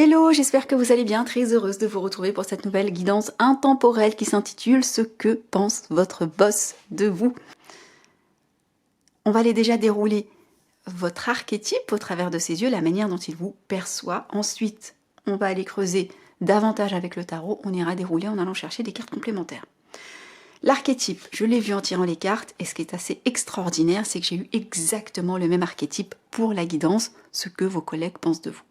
Hello, j'espère que vous allez bien, très heureuse de vous retrouver pour cette nouvelle guidance intemporelle qui s'intitule « Ce que pense votre boss de vous ». On va aller déjà dérouler votre archétype au travers de ses yeux, la manière dont il vous perçoit. Ensuite, on va aller creuser davantage avec le tarot, on ira dérouler en allant chercher des cartes complémentaires. L'archétype, je l'ai vu en tirant les cartes, et ce qui est assez extraordinaire, c'est que j'ai eu exactement le même archétype pour la guidance, ce que vos collègues pensent de vous.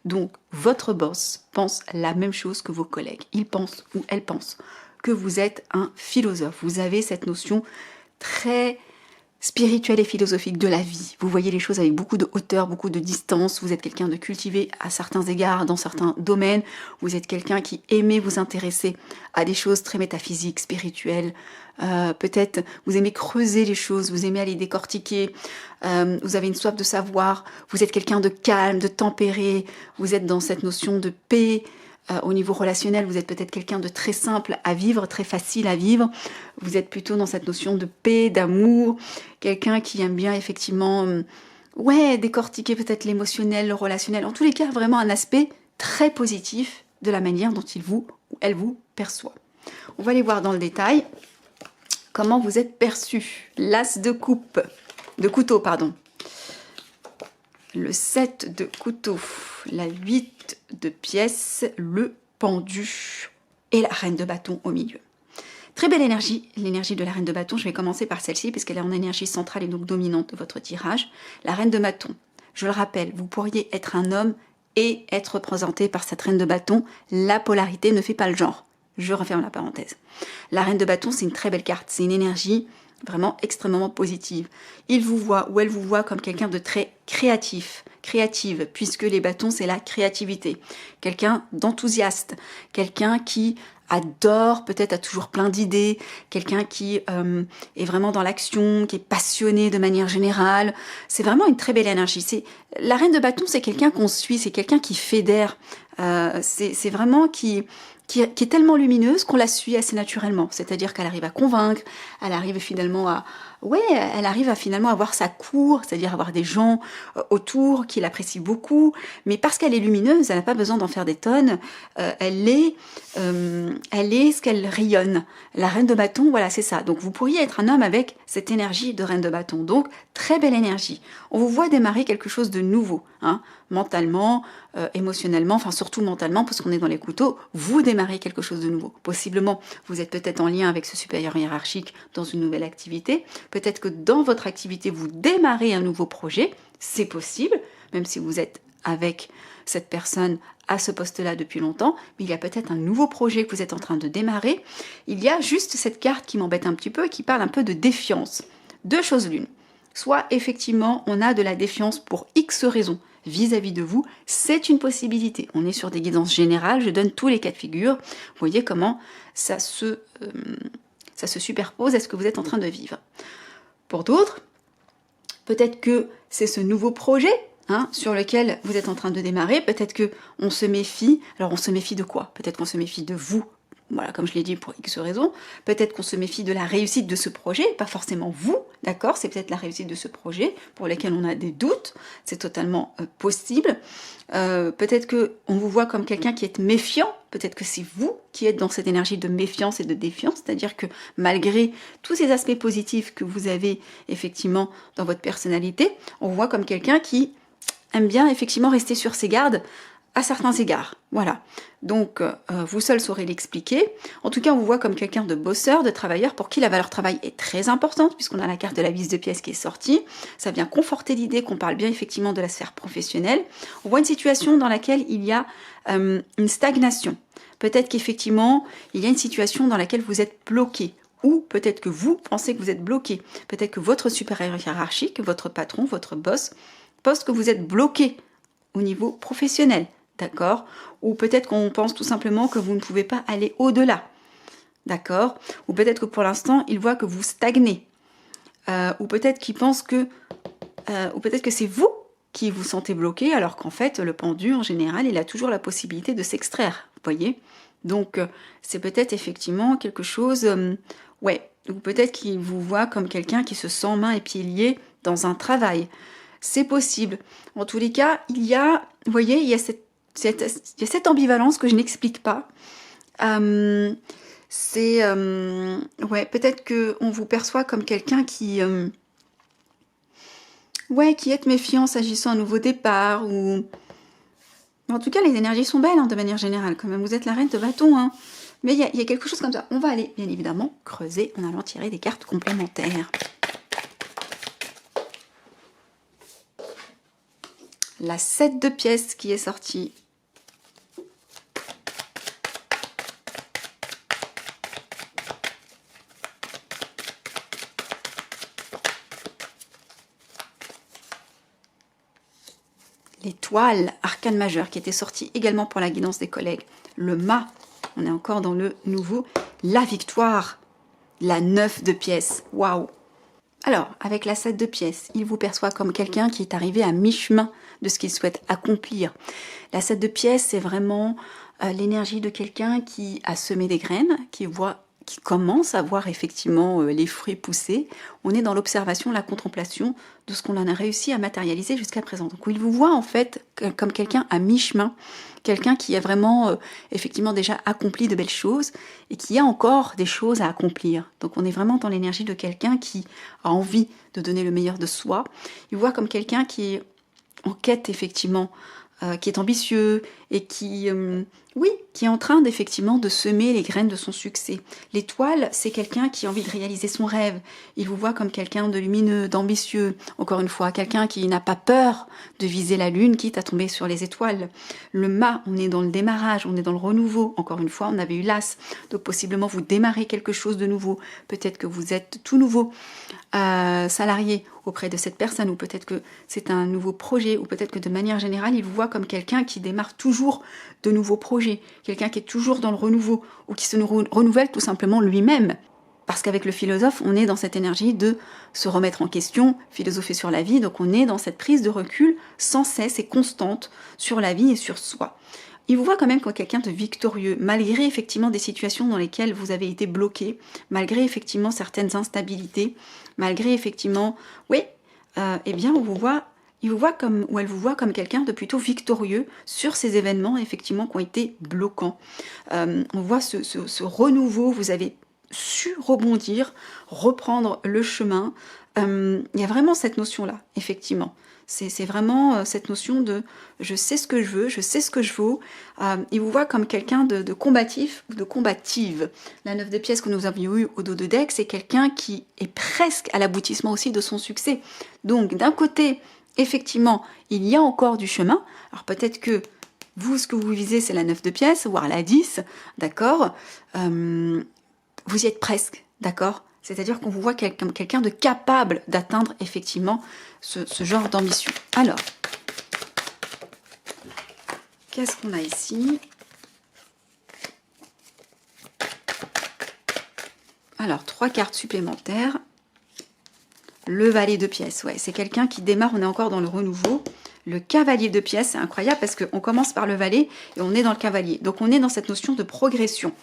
Donc, votre boss pense la même chose que vos collègues. Il pense ou elle pense que vous êtes un philosophe. Vous avez cette notion très spirituelle et philosophique de la vie. Vous voyez les choses avec beaucoup de hauteur, beaucoup de distance. Vous êtes quelqu'un de cultivé à certains égards, dans certains domaines. Vous êtes quelqu'un qui aimait vous intéresser à des choses très métaphysiques, spirituelles. Peut-être vous aimez creuser les choses, vous aimez aller décortiquer. Vous avez une soif de savoir. Vous êtes quelqu'un de calme, de tempéré. Vous êtes dans cette notion de paix. Au niveau relationnel, vous êtes peut-être quelqu'un de très simple à vivre, très facile à vivre. Vous êtes plutôt dans cette notion de paix, d'amour, quelqu'un qui aime bien effectivement, décortiquer peut-être l'émotionnel, le relationnel. En tous les cas, vraiment un aspect très positif de la manière dont il vous ou elle vous perçoit. On va aller voir dans le détail comment vous êtes perçu. L'as de couteau, le 7 de couteau, la 8 de pièces, le pendu et la reine de bâton au milieu. Très belle énergie, l'énergie de la reine de bâton. Je vais commencer par celle-ci puisqu'elle est en énergie centrale et donc dominante de votre tirage. La reine de bâton, je le rappelle, vous pourriez être un homme et être représenté par cette reine de bâton. La polarité ne fait pas le genre. Je referme la parenthèse. La reine de bâton, c'est une très belle carte. C'est une énergie vraiment extrêmement positive. Il vous voit ou elle vous voit comme quelqu'un de très créative, puisque les bâtons, c'est la créativité. Quelqu'un d'enthousiaste, quelqu'un qui adore, peut-être a toujours plein d'idées, quelqu'un qui est vraiment dans l'action, qui est passionné de manière générale. C'est vraiment une très belle énergie. La reine de bâton, c'est quelqu'un qu'on suit, c'est quelqu'un qui fédère. C'est vraiment qui est tellement lumineuse qu'on la suit assez naturellement. C'est-à-dire qu'elle arrive à convaincre, elle arrive finalement à avoir sa cour, c'est-à-dire avoir des gens autour qui l'apprécient beaucoup, mais parce qu'elle est lumineuse, elle n'a pas besoin d'en faire des tonnes, elle est ce qu'elle rayonne. La reine de bâton, voilà, c'est ça. Donc vous pourriez être un homme avec cette énergie de reine de bâton. Donc, très belle énergie. On vous voit démarrer quelque chose de nouveau, hein, mentalement, émotionnellement, enfin surtout mentalement, parce qu'on est dans les couteaux, vous démarrez quelque chose de nouveau. Possiblement, vous êtes peut-être en lien avec ce supérieur hiérarchique dans une nouvelle activité. Peut-être que dans votre activité, vous démarrez un nouveau projet. C'est possible, même si vous êtes avec cette personne à ce poste-là depuis longtemps, mais il y a peut-être un nouveau projet que vous êtes en train de démarrer. Il y a juste cette carte qui m'embête un petit peu et qui parle un peu de défiance. Deux choses l'une. Soit effectivement, on a de la défiance pour X raisons vis-à-vis de vous, c'est une possibilité. On est sur des guidances générales, je donne tous les cas de figure. Vous voyez comment ça se superpose à ce que vous êtes en train de vivre. Pour d'autres, peut-être que c'est ce nouveau projet sur lequel vous êtes en train de démarrer. Peut-être qu'on se méfie. Alors on se méfie de quoi? Peut-être qu'on se méfie de vous. Voilà, comme je l'ai dit, pour X raisons. Peut-être qu'on se méfie de la réussite de ce projet, pas forcément vous, d'accord? C'est peut-être la réussite de ce projet pour lequel on a des doutes. C'est totalement possible. Peut-être qu'on vous voit comme quelqu'un qui est méfiant. Peut-être que c'est vous qui êtes dans cette énergie de méfiance et de défiance. C'est-à-dire que malgré tous ces aspects positifs que vous avez effectivement dans votre personnalité, on vous voit comme quelqu'un qui aime bien effectivement rester sur ses gardes à certains égards. Voilà. Donc, vous seul saurez l'expliquer. En tout cas, on vous voit comme quelqu'un de bosseur, de travailleur, pour qui la valeur travail est très importante, puisqu'on a la carte de la vis de pièces qui est sortie. Ça vient conforter l'idée qu'on parle bien effectivement de la sphère professionnelle. On voit une situation dans laquelle il y a une stagnation. Peut-être qu'effectivement, il y a une situation dans laquelle vous êtes bloqué. Ou peut-être que vous pensez que vous êtes bloqué. Peut-être que votre supérieur hiérarchique, votre patron, votre boss, pense que vous êtes bloqué au niveau professionnel. D'accord? Ou peut-être qu'on pense tout simplement que vous ne pouvez pas aller au-delà. D'accord? Ou peut-être que pour l'instant, il voit que vous stagnez. Ou peut-être qu'il pense que... ou peut-être que c'est vous qui vous sentez bloqué, alors qu'en fait, le pendu, en général, il a toujours la possibilité de s'extraire. Vous voyez? Donc, c'est peut-être effectivement quelque chose... ou peut-être qu'il vous voit comme quelqu'un qui se sent mains et pieds liés dans un travail. C'est possible. En tous les cas, il y a... Vous voyez, il y a cette il y a cette ambivalence que je n'explique pas. Ouais, peut-être qu'on vous perçoit comme quelqu'un qui est méfiant s'agissant d'un nouveau départ, ou... En tout cas, les énergies sont belles, hein, de manière générale, quand même. Vous êtes la reine de bâton, hein. Mais il y a quelque chose comme ça. On va aller, bien évidemment, creuser en allant tirer des cartes complémentaires. La 7 de pièces qui est sortie. L'étoile, arcane majeur, qui était sortie également pour la guidance des collègues. Le mât, on est encore dans le nouveau. La victoire, la 9 de pièces. Waouh! Alors, avec la 7 de pièces, il vous perçoit comme quelqu'un qui est arrivé à mi-chemin de ce qu'il souhaite accomplir. La 7 de pièces, c'est vraiment l'énergie de quelqu'un qui a semé des graines, qui commence à voir effectivement les fruits pousser. On est dans l'observation, la contemplation de ce qu'on en a réussi à matérialiser jusqu'à présent. Donc il vous voit en fait comme quelqu'un à mi-chemin, quelqu'un qui a vraiment effectivement déjà accompli de belles choses et qui a encore des choses à accomplir. Donc on est vraiment dans l'énergie de quelqu'un qui a envie de donner le meilleur de soi. Il vous voit comme quelqu'un qui est en quête effectivement, qui est ambitieux et qui est en train d'effectivement de semer les graines de son succès. L'étoile, c'est quelqu'un qui a envie de réaliser son rêve. Il vous voit comme quelqu'un de lumineux, d'ambitieux. Encore une fois, quelqu'un qui n'a pas peur de viser la lune, quitte à tomber sur les étoiles. Le mât, on est dans le démarrage, on est dans le renouveau. Encore une fois, on avait eu l'as. Donc possiblement, vous démarrez quelque chose de nouveau. Peut-être que vous êtes tout nouveau salarié auprès de cette personne, ou peut-être que c'est un nouveau projet, ou peut-être que de manière générale, il vous voit comme quelqu'un qui démarre toujours de nouveaux projets, quelqu'un qui est toujours dans le renouveau, ou qui se renouvelle tout simplement lui-même. Parce qu'avec le philosophe, on est dans cette énergie de se remettre en question, philosopher sur la vie, donc on est dans cette prise de recul sans cesse et constante sur la vie et sur soi. Il vous voit quand même comme quelqu'un de victorieux, malgré effectivement des situations dans lesquelles vous avez été bloqué, malgré effectivement certaines instabilités, malgré effectivement, eh bien il vous voit comme, ou elle vous voit comme quelqu'un de plutôt victorieux sur ces événements effectivement qui ont été bloquants. On voit ce renouveau, vous avez su rebondir, reprendre le chemin. Il y a vraiment cette notion-là, effectivement. C'est vraiment cette notion de je sais ce que je veux, je sais ce que je vaux. Il vous voit comme quelqu'un de combatif ou de combative. La 9 de pièces que nous avions eue au dos de deck, c'est quelqu'un qui est presque à l'aboutissement aussi de son succès. Donc d'un côté, effectivement, il y a encore du chemin. Alors peut-être que vous, ce que vous visez, c'est la 9 de pièces, voire la 10, d'accord, vous y êtes presque, d'accord. C'est-à-dire qu'on vous voit comme quelqu'un de capable d'atteindre effectivement ce genre d'ambition. Alors, qu'est-ce qu'on a ici? Alors, 3 cartes supplémentaires. Le valet de pièces, ouais, c'est quelqu'un qui démarre, on est encore dans le renouveau. Le cavalier de pièces, c'est incroyable parce qu'on commence par le valet et on est dans le cavalier. Donc, on est dans cette notion de progression.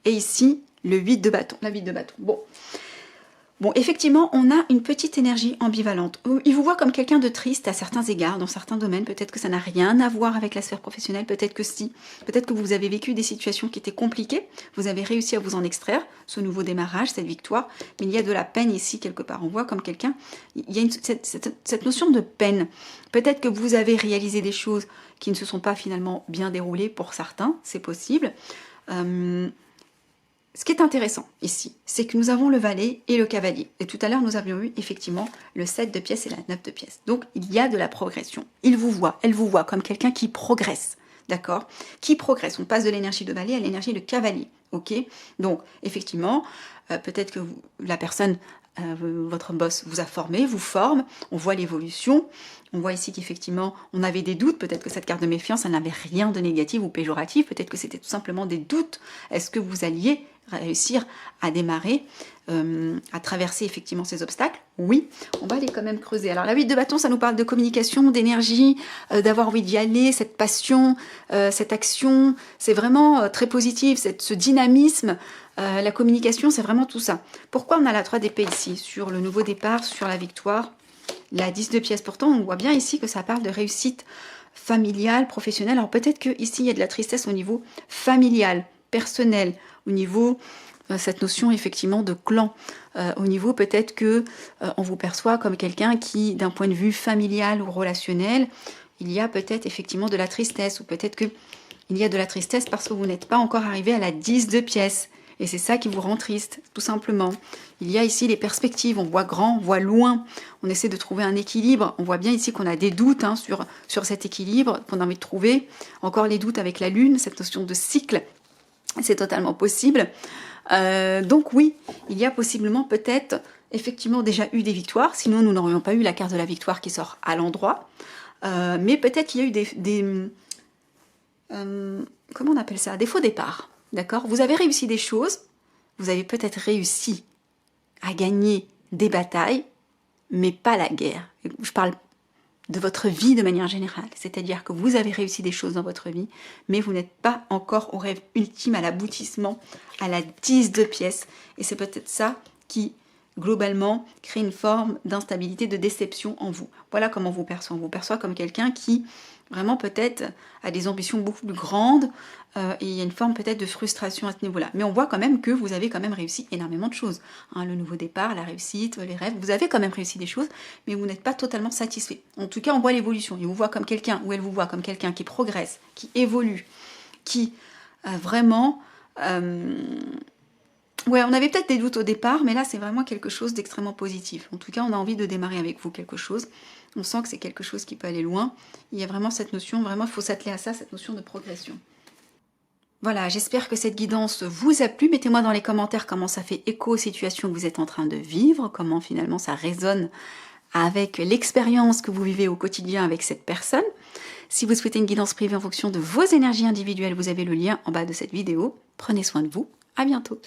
Et ici, le 8 de bâton, la 8 de bâton. Bon, effectivement, on a une petite énergie ambivalente. Il vous voit comme quelqu'un de triste à certains égards, dans certains domaines. Peut-être que ça n'a rien à voir avec la sphère professionnelle, peut-être que si. Peut-être que vous avez vécu des situations qui étaient compliquées. Vous avez réussi à vous en extraire, ce nouveau démarrage, cette victoire. Mais il y a de la peine ici, quelque part. On voit comme quelqu'un... Il y a cette notion de peine. Peut-être que vous avez réalisé des choses qui ne se sont pas finalement bien déroulées pour certains. C'est possible. Ce qui est intéressant ici, c'est que nous avons le valet et le cavalier. Et tout à l'heure, nous avions eu effectivement le 7 de pièces et la 9 de pièces. Donc, il y a de la progression. Il vous voit, elle vous voit comme quelqu'un qui progresse. D'accord? Qui progresse. On passe de l'énergie de valet à l'énergie de cavalier. Ok? Donc, effectivement, peut-être que la personne, votre boss vous a formé, vous forme. On voit l'évolution. On voit ici qu'effectivement, on avait des doutes. Peut-être que cette carte de méfiance, elle n'avait rien de négatif ou péjoratif. Peut-être que c'était tout simplement des doutes. Est-ce que vous alliez réussir à démarrer, à traverser effectivement ces obstacles? Oui, on va aller quand même creuser. Alors la 8 de bâton, ça nous parle de communication, d'énergie, d'avoir envie d'y aller, cette passion, cette action, c'est vraiment très positif, ce dynamisme. La communication, c'est vraiment tout ça. Pourquoi on a la 3 d'épée ici, sur le nouveau départ, sur la victoire? La 10 de pièces, pourtant, on voit bien ici que ça parle de réussite familial, professionnel. Alors peut-être que ici il y a de la tristesse au niveau familial, personnel, au niveau cette notion effectivement de clan, au niveau peut-être que on vous perçoit comme quelqu'un qui, d'un point de vue familial ou relationnel, il y a peut-être effectivement de la tristesse, ou peut-être que il y a de la tristesse parce que vous n'êtes pas encore arrivé à la 10 de pièces. Et c'est ça qui vous rend triste, tout simplement. Il y a ici les perspectives, on voit grand, on voit loin, on essaie de trouver un équilibre. On voit bien ici qu'on a des doutes sur cet équilibre, qu'on a envie de trouver. Encore les doutes avec la lune, cette notion de cycle, c'est totalement possible. Donc oui, il y a possiblement peut-être effectivement déjà eu des victoires, sinon nous n'aurions pas eu la carte de la victoire qui sort à l'endroit. Mais peut-être qu'il y a eu comment on appelle ça? Des faux départs, d'accord? Vous avez réussi des choses, vous avez peut-être réussi à gagner des batailles, mais pas la guerre. Je parle de votre vie de manière générale, c'est-à-dire que vous avez réussi des choses dans votre vie, mais vous n'êtes pas encore au rêve ultime, à l'aboutissement, à la 10 de pièces, et c'est peut-être ça qui, globalement, crée une forme d'instabilité, de déception en vous. Voilà comment on vous perçoit. On vous perçoit comme quelqu'un qui, vraiment peut-être, a des ambitions beaucoup plus grandes, et il y a une forme peut-être de frustration à ce niveau-là. Mais on voit quand même que vous avez quand même réussi énormément de choses. Hein, le nouveau départ, la réussite, les rêves, vous avez quand même réussi des choses, mais vous n'êtes pas totalement satisfait. En tout cas, on voit l'évolution. Il vous voit comme quelqu'un, ou elle vous voit comme quelqu'un qui progresse, qui évolue, qui vraiment... Ouais, on avait peut-être des doutes au départ, mais là, c'est vraiment quelque chose d'extrêmement positif. En tout cas, on a envie de démarrer avec vous quelque chose. On sent que c'est quelque chose qui peut aller loin. Il y a vraiment cette notion, vraiment, il faut s'atteler à ça, cette notion de progression. Voilà, j'espère que cette guidance vous a plu. Mettez-moi dans les commentaires comment ça fait écho aux situations que vous êtes en train de vivre, comment finalement ça résonne avec l'expérience que vous vivez au quotidien avec cette personne. Si vous souhaitez une guidance privée en fonction de vos énergies individuelles, vous avez le lien en bas de cette vidéo. Prenez soin de vous. À bientôt.